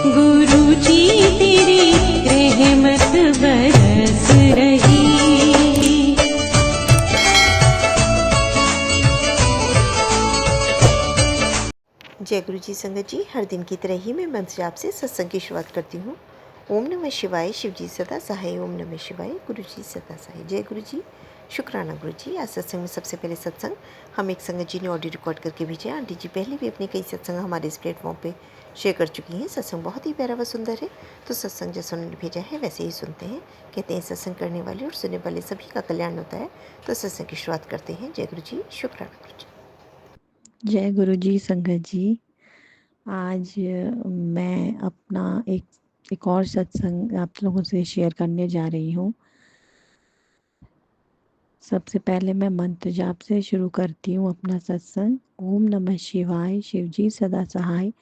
गुरु जी तेरी रहमत बरस रही। जय गुरु जी संगत जी, हर दिन की तरह ही मैं मंत्र जाप से सत्संग की शुरुआत करती हूँ। ओम नमः शिवाय, शिव जी सदा सहाय। ओम नमः शिवाय, गुरु जी सदा सहाय। जय गुरु जी, शुक्राना गुरु जी। आज सत्संग में सबसे पहले सत्संग हम एक संगत जी ने ऑडियो रिकॉर्ड करके भेजा। आंटी जी पहले भी अपने कई सत्संग हमारे इस प्लेटफॉर्म पे शेयर कर चुकी हैं। सत्संग बहुत ही प्यारा व सुंदर है, तो सत्संग जैसा उन्होंने भेजा है वैसे ही सुनते हैं। कहते हैं सत्संग करने वाले और सुनने वाले सभी का कल्याण होता है। तो सत्संग की शुरुआत करते हैं। जय गुरु जी, शुक्राना गुरु जी। जय गुरु जी संगत जी। आज मैं अपना एक और सत्संग आप लोगों से शेयर करने जा रही हूँ। सबसे पहले मैं मंत्र जाप से शुरू करती हूँ अपना सत्संग। ओम नमः शिवाय, शिव जी सदा सहाय।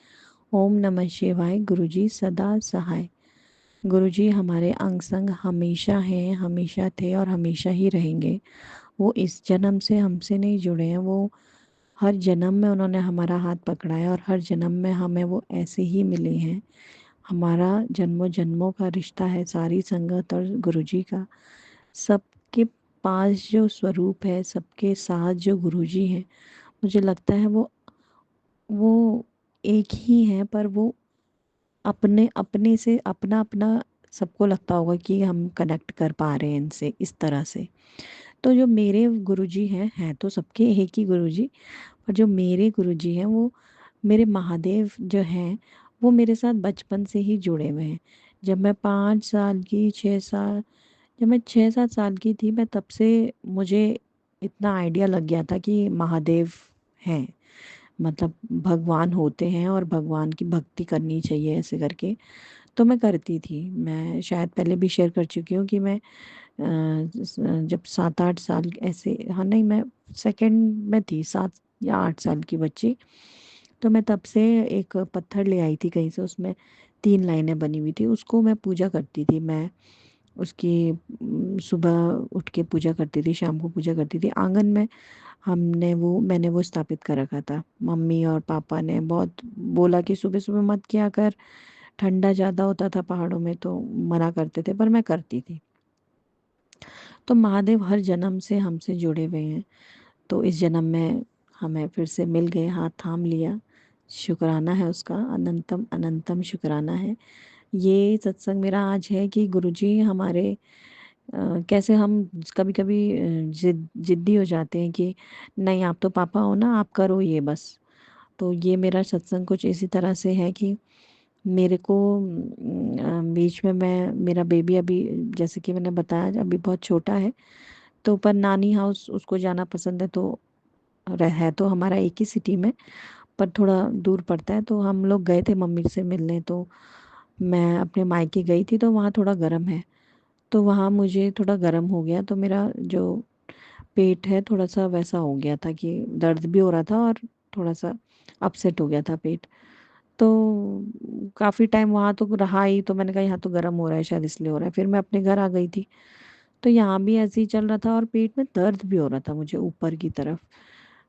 ओम नमः शिवाय, गुरु जी सदा सहाय। गुरु जी हमारे अंग संग हमेशा हैं, हमेशा थे और हमेशा ही रहेंगे। वो इस जन्म से हमसे नहीं जुड़े हैं, वो हर जन्म में उन्होंने हमारा हाथ पकड़ा है और हर जन्म में हमें वो ऐसे ही मिले हैं। हमारा जन्मों जन्मों का रिश्ता है सारी संगत और गुरुजी का। सबके पास जो स्वरूप है, सबके साथ जो गुरुजी हैं, मुझे लगता है वो एक ही हैं, पर वो अपने अपने से अपना अपना सबको लगता होगा कि हम कनेक्ट कर पा रहे हैं इनसे इस तरह से। तो जो मेरे गुरुजी हैं तो सबके एक ही गुरुजी, और जो मेरे गुरुजी हैं वो मेरे महादेव जो हैं वो मेरे साथ बचपन से ही जुड़े हुए हैं। जब मैं 5 साल की 6 साल जब मैं 6-7 साल की थी, मैं तब से मुझे इतना आइडिया लग गया था कि महादेव हैं, मतलब भगवान होते हैं और भगवान की भक्ति करनी चाहिए ऐसे करके। तो मैं करती थी। मैं शायद पहले भी शेयर कर चुकी हूँ कि मैं जब 7-8 साल ऐसे, हाँ नहीं, मैं सेकंड में थी, 7 या 8 साल की बच्ची। तो मैं तब से एक पत्थर ले आई थी कहीं से, उसमें 3 लाइनें बनी हुई थी, उसको मैं पूजा करती थी। मैं उसकी सुबह उठ के पूजा करती थी, शाम को पूजा करती थी। आंगन में मैंने वो स्थापित कर रखा था। मम्मी और पापा ने बहुत बोला कि सुबह सुबह मत किया कर, ठंडा ज़्यादा होता था पहाड़ों में, तो मना करते थे, पर मैं करती थी। तो महादेव हर जन्म से हमसे जुड़े हुए हैं। तो इस जन्म में हमें फिर से मिल गए, हाथ थाम लिया। शुक्राना है उसका, अनंतम अनंतम शुक्राना है। ये सत्संग मेरा आज है कि गुरुजी हमारे कैसे हम कभी-कभी ज़िद्दी हो जाते हैं कि नहीं, आप तो पापा हो ना, आप करो ये बस। तो ये मेरा सत्संग कुछ इसी तरह से है कि मेरे को बीच में मेरा बेबी अभी, जैसे कि मैंने बताया, अभी बहुत छोटा है, तो पर नानी हाउस उसको जाना पसंद है। तो है तो हमारा एक ही सिटी में, पर थोड़ा दूर पड़ता है। तो हम लोग गए थे मम्मी से मिलने, तो मैं अपने मायके गई थी, तो वहाँ थोड़ा गर्म है। तो वहाँ मुझे थोड़ा गर्म हो गया, तो मेरा जो पेट है थोड़ा सा वैसा हो गया था कि दर्द भी हो रहा था और थोड़ा सा अपसेट हो गया था पेट। तो काफ़ी टाइम वहाँ तो रहा ही, तो मैंने कहा यहाँ तो गर्म हो रहा है, शायद इसलिए हो रहा है। फिर मैं अपने घर आ गई थी, तो यहाँ भी ऐसे ही चल रहा था और पेट में दर्द भी हो रहा था मुझे, ऊपर की तरफ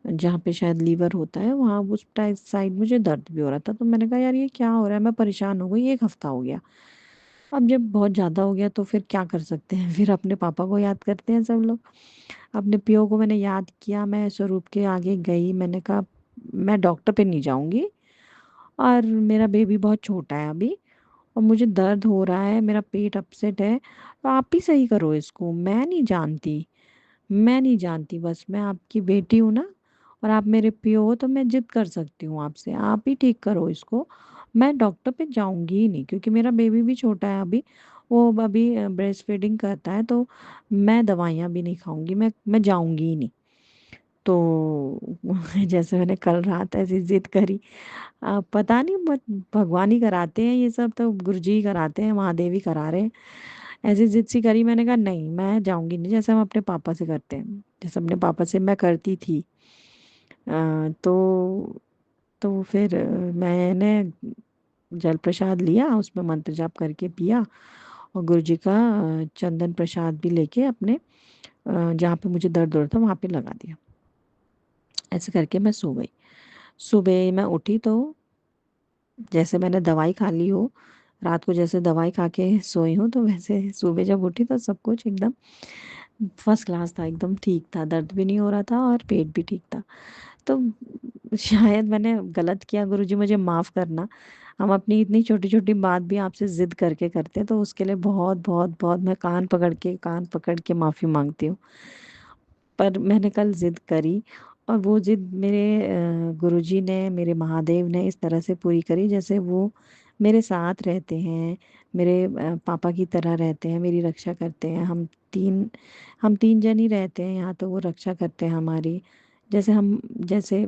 जहाँ पे शायद लीवर होता है, वहाँ उस टाइप साइड मुझे दर्द भी हो रहा था। तो मैंने कहा यार ये क्या हो रहा है, मैं परेशान हो गई, 1 हफ्ता हो गया। अब जब बहुत ज़्यादा हो गया तो फिर क्या कर सकते हैं, फिर अपने पापा को याद करते हैं सब लोग। अपने पियो को मैंने याद किया, मैं स्वरूप के आगे गई, मैंने कहा मैं डॉक्टर पे नहीं जाऊँगी, और मेरा बेबी बहुत छोटा है अभी, और मुझे दर्द हो रहा है, मेरा पेट अपसेट है, तो आप ही सही करो इसको, मैं नहीं जानती, बस मैं आपकी बेटी हूँ ना, और आप मेरे पियो हो, तो मैं ज़िद कर सकती हूँ आपसे, आप ही ठीक करो इसको। मैं डॉक्टर पे जाऊँगी ही नहीं, क्योंकि मेरा बेबी भी छोटा है अभी, वो अभी ब्रेस्ट फीडिंग करता है, तो मैं दवाइयाँ भी नहीं खाऊँगी, मैं जाऊँगी ही नहीं। तो जैसे मैंने कल रात ऐसी ज़िद करी, पता नहीं बट भगवान ही कराते हैं ये सब, तो गुरुजी ही कराते हैं, महादेव ही करा रहे हैं। ऐसी ज़िद सी करी, मैंने कहा नहीं मैं जाऊँगी नहीं, जैसे हम अपने पापा से करते हैं, जैसे अपने पापा से मैं करती थी। तो फिर मैंने जल प्रसाद लिया, उसमें मंत्र जाप करके पिया, और गुरुजी का चंदन प्रसाद भी लेके अपने जहाँ पे मुझे दर्द हो रहा था वहाँ पे लगा दिया। ऐसे करके मैं सो गई। सुबह मैं उठी तो जैसे मैंने दवाई खा ली हो, रात को जैसे दवाई खा के सोई हूँ, तो वैसे सुबह जब उठी तो सब कुछ एकदम फर्स्ट क्लास था, एकदम ठीक था, दर्द भी नहीं हो रहा था और पेट भी ठीक था। तो शायद मैंने गलत किया, गुरुजी मुझे माफ़ करना। हम अपनी इतनी छोटी-छोटी बात भी आपसे ज़िद करके करते हैं, तो उसके लिए बहुत मैं कान पकड़ के माफ़ी माँगती हूँ। पर मैंने कल ज़िद करी और वो ज़िद मेरे गुरुजी ने, मेरे महादेव ने इस तरह से पूरी करी जैसे वो मेरे साथ रहते हैं, मेरे पापा की तरह रहते हैं, मेरी रक्षा करते हैं। हम 3 जन ही रहते हैं यहाँ, तो वो रक्षा करते हैं हमारी। जैसे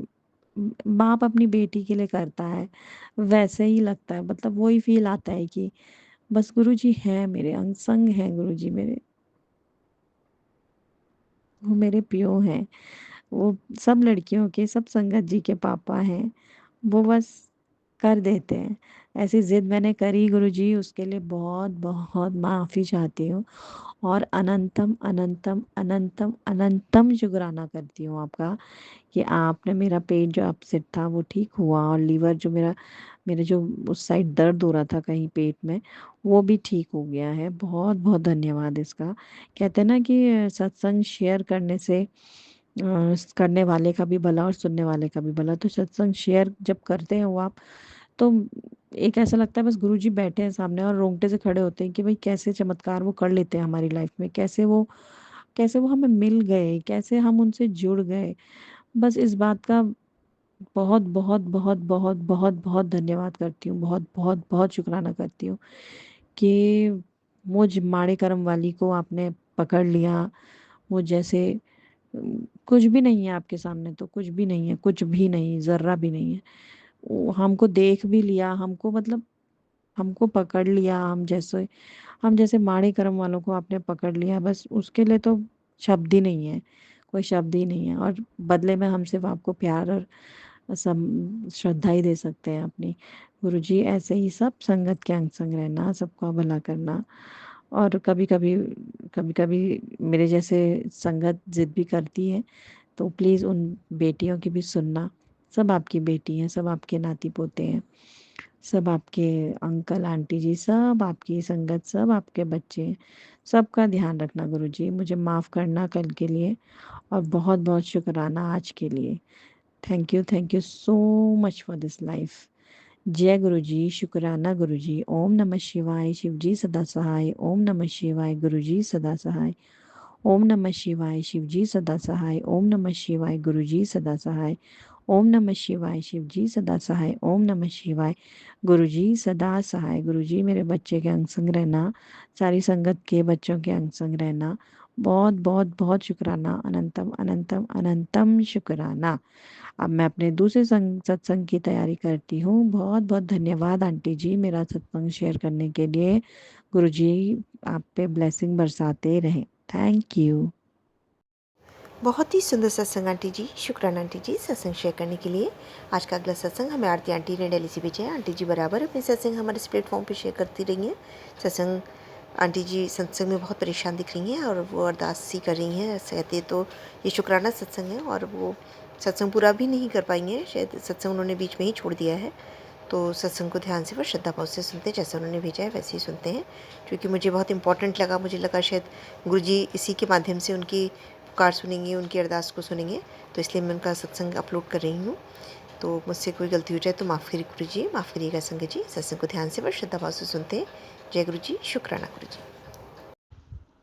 बाप अपनी बेटी के लिए करता है, वैसे ही लगता है, मतलब वही फ़ील आता है कि बस गुरुजी हैं मेरे, अंग-संग हैं गुरुजी मेरे, वो मेरे पियो हैं। वो सब लड़कियों के, सब संगत जी के पापा हैं। वो बस कर देते हैं। ऐसी ज़िद मैंने करी गुरुजी, उसके लिए बहुत माफ़ी चाहती हूँ और अनंतम शुक्राना करती हूँ आपका कि आपने मेरा पेट जो अपसेट था वो ठीक हुआ और लीवर जो मेरे जो उस साइड दर्द हो रहा था कहीं पेट में, वो भी ठीक हो गया है। बहुत धन्यवाद इसका। कहते हैं ना कि सत्संग शेयर करने से करने वाले का भी भला और सुनने वाले का भी भला। तो सत्संग शेयर जब करते हो आप, तो एक ऐसा लगता है बस गुरुजी बैठे हैं सामने और रोंगटे से खड़े होते हैं कि भाई कैसे चमत्कार वो कर लेते हैं हमारी लाइफ में, कैसे वो हमें मिल गए, कैसे हम उनसे जुड़ गए। बस इस बात का बहुत धन्यवाद करती हूँ, बहुत शुक्राना करती हूँ कि मुझ माड़े कर्म वाली को आपने पकड़ लिया। वो जैसे कुछ भी नहीं है आपके सामने, तो कुछ भी नहीं है, कुछ भी नहीं, ज़र्रा भी नहीं है। वो हमको देख भी लिया, हमको मतलब हमको पकड़ लिया, हम जैसे माड़े कर्म वालों को आपने पकड़ लिया, बस उसके लिए तो शब्द ही नहीं है, कोई शब्द ही नहीं है। और बदले में हम सिर्फ़ आपको प्यार और श्रद्धा ही दे सकते हैं अपनी। गुरुजी ऐसे ही सब संगत के अंग संग रहना, सबका भला करना। और कभी-कभी मेरे जैसे संगत ज़िद भी करती है, तो प्लीज़ उन बेटियों की भी सुनना। सब आपकी बेटी हैं, सब आपके नाती-पोते हैं, सब आपके अंकल आंटी जी, सब आपकी संगत, सब आपके बच्चे हैं। सबका ध्यान रखना गुरुजी, मुझे माफ़ करना कल के लिए और बहुत शुक्राना आज के लिए। Thank you so much for this life. जय गुरुजी, शुक्राना गुरुजी। ओम नमः शिवाय, शिवजी सदा सहाय। ओम नमः शिवाय, गुरुजी सदा सहाय। ओम नमः शिवाय, शिवजी सदा सहाय। ओम नमः शिवाय, गुरुजी सदा सहाय। ओम नमः शिवाय, शिवजी सदा सहाय। ओम नमः शिवाय, गुरुजी सदा सहाय। गुरुजी मेरे बच्चे के अंग संग रहना, सारी संगत के बच्चों के अंग संग रहना। बहुत शुक्राना, अनंतम शुक्राना। अब मैं अपने दूसरे सत्संग की तैयारी करती हूँ। बहुत धन्यवाद आंटी जी मेरा सत्संग शेयर करने के लिए। गुरुजी आप पे ब्लेसिंग बरसाते रहें। Thank you. बहुत ही सुंदर सत्संग आंटी जी, शुक्राना आंटी जी सत्संग शेयर करने के लिए। आज का अगला सत्संग हमें आरती आंटी ने दिल्ली से भेजा है। आंटी जी बराबर अपने सत्संग हमारे इस प्लेटफॉर्म पे शेयर करती रही हैं। सत्संग आंटी जी सत्संग में बहुत परेशान दिख रही हैं और वो अरदास सी कर रही हैं, ऐसे कहते तो ये शुक्राना सत्संग है और वो सत्संग पूरा भी नहीं कर पाएंगे, शायद सत्संग उन्होंने बीच में ही छोड़ दिया है। तो सत्संग को ध्यान से वो श्रद्धा भाव से सुनते हैं, जैसा उन्होंने भेजा है वैसे ही सुनते हैं। क्योंकि मुझे बहुत इंपॉर्टेंट लगा, मुझे लगा शायद गुरुजी इसी के माध्यम से उनकी पुकार सुनेंगे, उनकी अरदास को सुनेंगे, तो इसलिए मैं उनका सत्संग अपलोड कर रही हूँ। तो मुझसे कोई गलती हो जाए तो माफ़ करिए गुरुजी, माफ़ करिएगा संगत जी। सत्संग को ध्यान से व श्रद्धा भाव से सुनते हैं। जय गुरु जी, शुक्राना गुरु जी।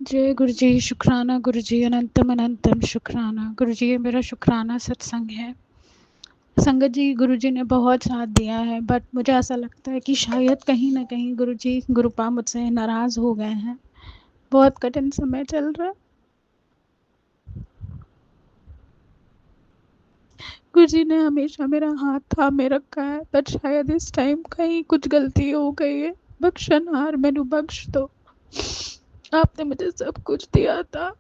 जय गुरु जी, शुक्राना गुरु जी, अनंतम शुक्राना गुरु जी। ये मेरा शुक्राना सत्संग है। संगत जी, गुरु जी ने बहुत साथ दिया है, बट मुझे ऐसा लगता है कि शायद कहीं ना कहीं गुरु जी, गुरुपा मुझसे नाराज़ हो गए हैं। बहुत कठिन समय चल रहा है। गुरु जी ने हमेशा मेरा हाथ थामे रखा है, बट शायद इस टाइम कहीं कुछ गलती हो गई है। बख्शनहार मैनू बख्श दो, आपने मुझे सब कुछ दिया था।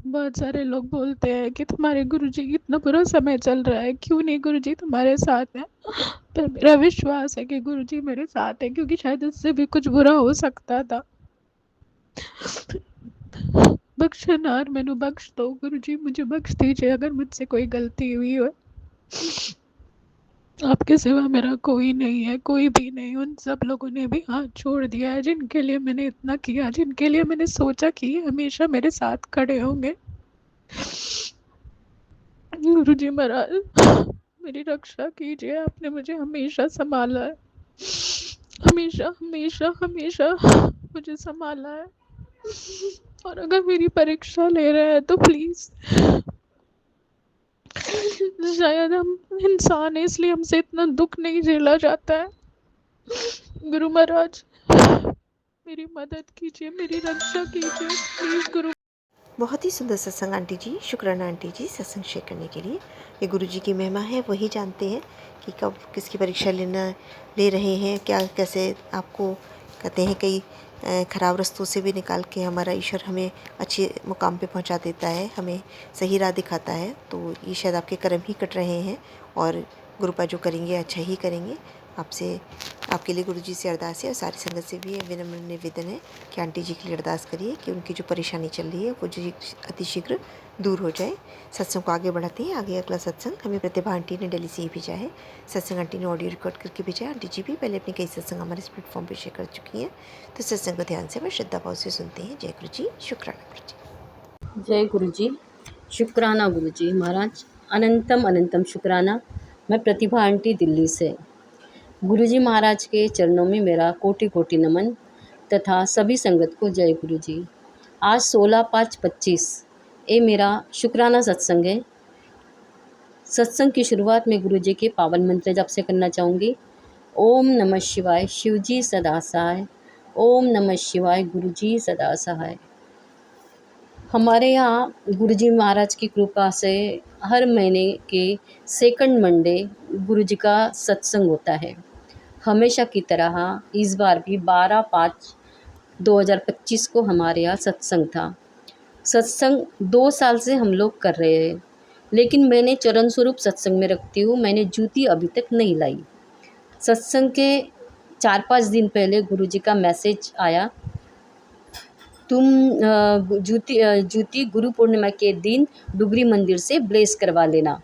बहुत सारे लोग बोलते हैं कि तुम्हारे गुरुजी इतना बुरा समय चल रहा है, क्यों नहीं गुरुजी तुम्हारे साथ हैं। पर मेरा विश्वास है कि गुरुजी मेरे साथ है, क्योंकि शायद उससे भी कुछ बुरा हो सकता था। बख्शनहार मैनू बख्श दो गुरुजी, मुझे बख्श दीजिए अगर मुझसे कोई गलती हुई हो। आपके सिवा मेरा कोई नहीं है, कोई भी नहीं। उन सब लोगों ने भी हाथ छोड़ दिया है जिनके लिए मैंने इतना किया, जिनके लिए मैंने सोचा कि हमेशा मेरे साथ खड़े होंगे। गुरुजी महाराज, मेरी रक्षा कीजिए। आपने मुझे हमेशा संभाला है, हमेशा हमेशा हमेशा मुझे संभाला है। और अगर मेरी परीक्षा ले रहे हैं तो प्लीज, शायद हम इंसान है इसलिए हमसे इतना दुख नहीं झेला जाता है। गुरु महाराज, मेरी मदद कीजिए, मेरी रक्षा कीजिए प्लीज गुरु। बहुत ही सुंदर सत्संग आंटी जी, शुक्राना आंटी जी सत्संग शेयर करने के लिए। ये गुरु जी की महिमा है, वही जानते हैं कि कब किसकी परीक्षा ले रहे हैं, क्या कैसे आपको कहते हैं कई ख़राब रास्तों से भी निकाल के हमारा ईश्वर हमें अच्छे मुकाम पे पहुंचा देता है, हमें सही राह दिखाता है। तो ये शायद आपके कर्म ही कट रहे हैं और गुरुपा जो करेंगे अच्छा ही करेंगे। आपसे आपके लिए गुरु जी से अरदास है और सारी संगत से भी विनम्र निवेदन है कि आंटी जी के लिए अरदास करिए कि उनकी जो परेशानी चल रही है वो जी अतिशीघ्र दूर हो जाए। सत्संग को आगे बढ़ाते हैं। आगे अगला सत्संग हमें प्रतिभा आंटी ने दिल्ली से ही भेजा है। सत्संग आंटी ने ऑडियो रिकॉर्ड करके भेजा है। आंटी जी भी पहले अपने कई सत्संग हमारे इस प्लेटफॉर्म पर शेयर कर चुकी हैं, तो सत्संग को ध्यान से व श्रद्धा भाव से सुनते हैं। जय गुरु जी, शुक्राना गुरु जी। जय गुरु जी, शुक्राना गुरु जी महाराज, अनंतम अनंतम शुक्राना। मैं प्रतिभा आंटी दिल्ली से। गुरु जी महाराज के चरणों में मेरा कोटि कोटि नमन तथा सभी संगत को जय गुरु जी। आज 16/5/25 ये मेरा शुक्राना सत्संग है। सत्संग की शुरुआत में गुरु जी के पावन मंत्र जप से करना चाहूँगी। ओम नमः शिवाय, शिव जी सदा सहाय। ओम नमः शिवाय, गुरु जी सदा सहाय। हमारे यहाँ गुरु जी महाराज की कृपा से हर महीने के सेकंड मंडे गुरु जी का सत्संग होता है। हमेशा की तरह इस बार भी 12/5/2025 को हमारे यहाँ सत्संग था। सत्संग 2 साल से हम लोग कर रहे हैं, लेकिन मैंने चरण स्वरूप सत्संग में रखती हूँ, मैंने जूती अभी तक नहीं लाई। सत्संग के 4-5 दिन पहले गुरु जी का मैसेज आया, तुम जूती गुरु पूर्णिमा के दिन डुगरी मंदिर से ब्लेस करवा लेना।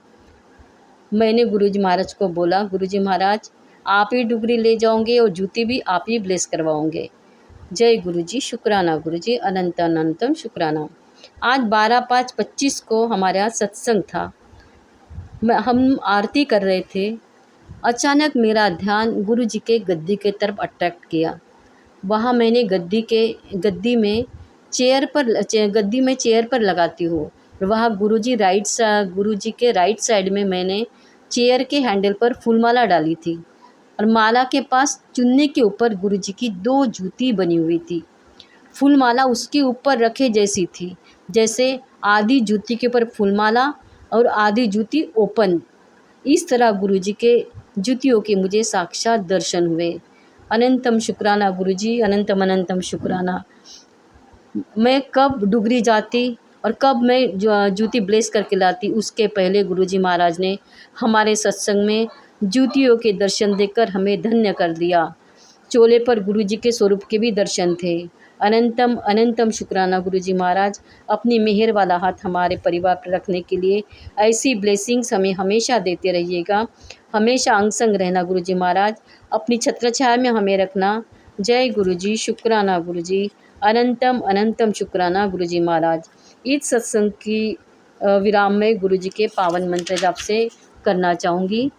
मैंने गुरुजी महाराज को बोला, गुरुजी महाराज आप ही डुगरी ले जाओगे और जूती भी आप ही ब्लेस करवाओगे। जय गुरुजी, शुक्राना गुरुजी, अनंत अनंतम शुक्राना। आज 12/5/25 को हमारे यहाँ सत्संग था। हम आरती कर रहे थे, अचानक मेरा ध्यान गुरु जी के गद्दी के तरफ अट्रैक्ट किया। वहाँ मैंने गद्दी में चेयर पर लगाती हूँ। वहाँ गुरु जी के राइट साइड में मैंने चेयर के हैंडल पर फूलमाला डाली थी और माला के पास चुन्नी के ऊपर गुरु जी की 2 जूती बनी हुई थी। फूलमाला उसके ऊपर रखे जैसी थी, जैसे आधी जूती के ऊपर फूलमाला और आधी जूती ओपन। इस तरह गुरु जी के जूतियों के मुझे साक्षात दर्शन हुए। अनंतम शुक्राना गुरु जी, अनंतम अनंतम शुक्राना। मैं कब डुगरी जाती और कब मैं जूती ब्लेस करके लाती, उसके पहले गुरुजी महाराज ने हमारे सत्संग में जूतियों के दर्शन देकर हमें धन्य कर दिया। चोले पर गुरुजी के स्वरूप के भी दर्शन थे। अनंतम अनंतम शुक्राना गुरुजी महाराज, अपनी मेहर वाला हाथ हमारे परिवार पर रखने के लिए ऐसी ब्लेसिंग्स हमें हमेशा देते रहिएगा। हमेशा अंग संग रहना गुरुजी महाराज, अपनी छत्र छाया में हमें रखना। जय गुरुजी, शुक्राना गुरुजी, अनंतम अनंतम शुक्राना गुरुजी महाराज। इस सत्संग की विराम में गुरुजी के पावन मंत्र जाप से करना चाहूँगी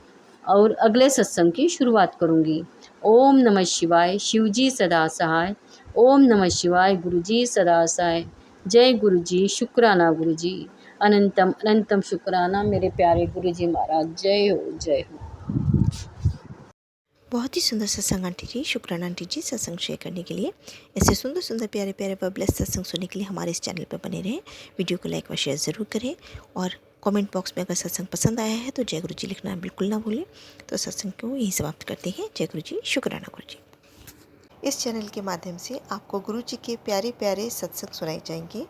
और अगले सत्संग की शुरुआत करूँगी। ओम नमः शिवाय, शिवजी सदा सहाय। ओम नमः शिवाय, गुरुजी सदा सहाय। जय गुरुजी, शुक्राना गुरुजी, अनंतम अनंतम शुक्राना मेरे प्यारे गुरुजी महाराज। जय हो, जय हो। बहुत ही सुंदर सत्संग आंटी जी, शुक्राना आंटी जी सत्संग शेयर करने के लिए। ऐसे सुंदर सुंदर प्यारे प्यारे व ब्लेस्ड सत्संग सुनने के लिए हमारे इस चैनल पर बने रहें। वीडियो को लाइक व शेयर ज़रूर करें और कमेंट बॉक्स में अगर सत्संग पसंद आया है तो जय गुरु जी लिखना बिल्कुल ना भूलें। तो सत्संग को यही समाप्त करते हैं। जय गुरु जी, शुक्राना गुरु जी। इस चैनल के माध्यम से आपको गुरु जी के प्यारे प्यारे सत्संग सुनाए जाएंगे।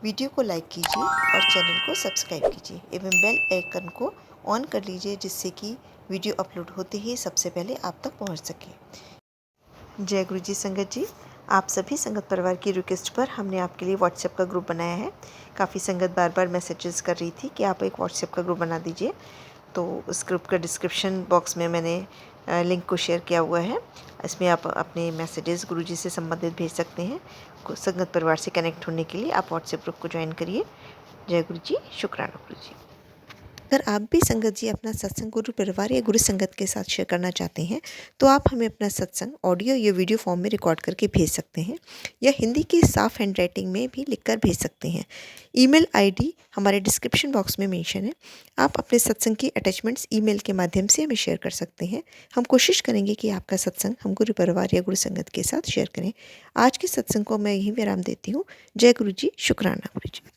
वीडियो को लाइक कीजिए और चैनल को सब्सक्राइब कीजिए एवं बेल आइकन को ऑन कर लीजिए, जिससे कि वीडियो अपलोड होते ही सबसे पहले आप तक पहुंच सके। जय गुरु जी संगत जी, आप सभी संगत परिवार की रिक्वेस्ट पर हमने आपके लिए व्हाट्सएप का ग्रुप बनाया है। काफ़ी संगत बार बार मैसेजेस कर रही थी कि आप एक व्हाट्सएप का ग्रुप बना दीजिए। तो उस ग्रुप का डिस्क्रिप्शन बॉक्स में मैंने लिंक को शेयर किया हुआ है। इसमें आप अपने मैसेजेस गुरुजी से संबंधित भेज सकते हैं। संगत परिवार से कनेक्ट होने के लिए आप व्हाट्सएप ग्रुप को ज्वाइन करिए। जय गुरु जी, शुक्राना गुरु जी। अगर आप भी संगत जी अपना सत्संग गुरु परिवार या गुरु संगत के साथ शेयर करना चाहते हैं तो आप हमें अपना सत्संग ऑडियो या वीडियो फॉर्म में रिकॉर्ड करके भेज सकते हैं या हिंदी की साफ हैंड राइटिंग में भी लिखकर भेज सकते हैं। ईमेल आईडी हमारे डिस्क्रिप्शन बॉक्स में मेंशन है। आप अपने सत्संग की अटैचमेंट्स ईमेल के माध्यम से हमें शेयर कर सकते हैं। हम कोशिश करेंगे कि आपका सत्संग हम गुरु परिवार या गुरु संगत के साथ शेयर करें। आज के सत्संग को मैं यहीं विराम देती हूँ। जय गुरु जी, शुक्राना गुरु जी।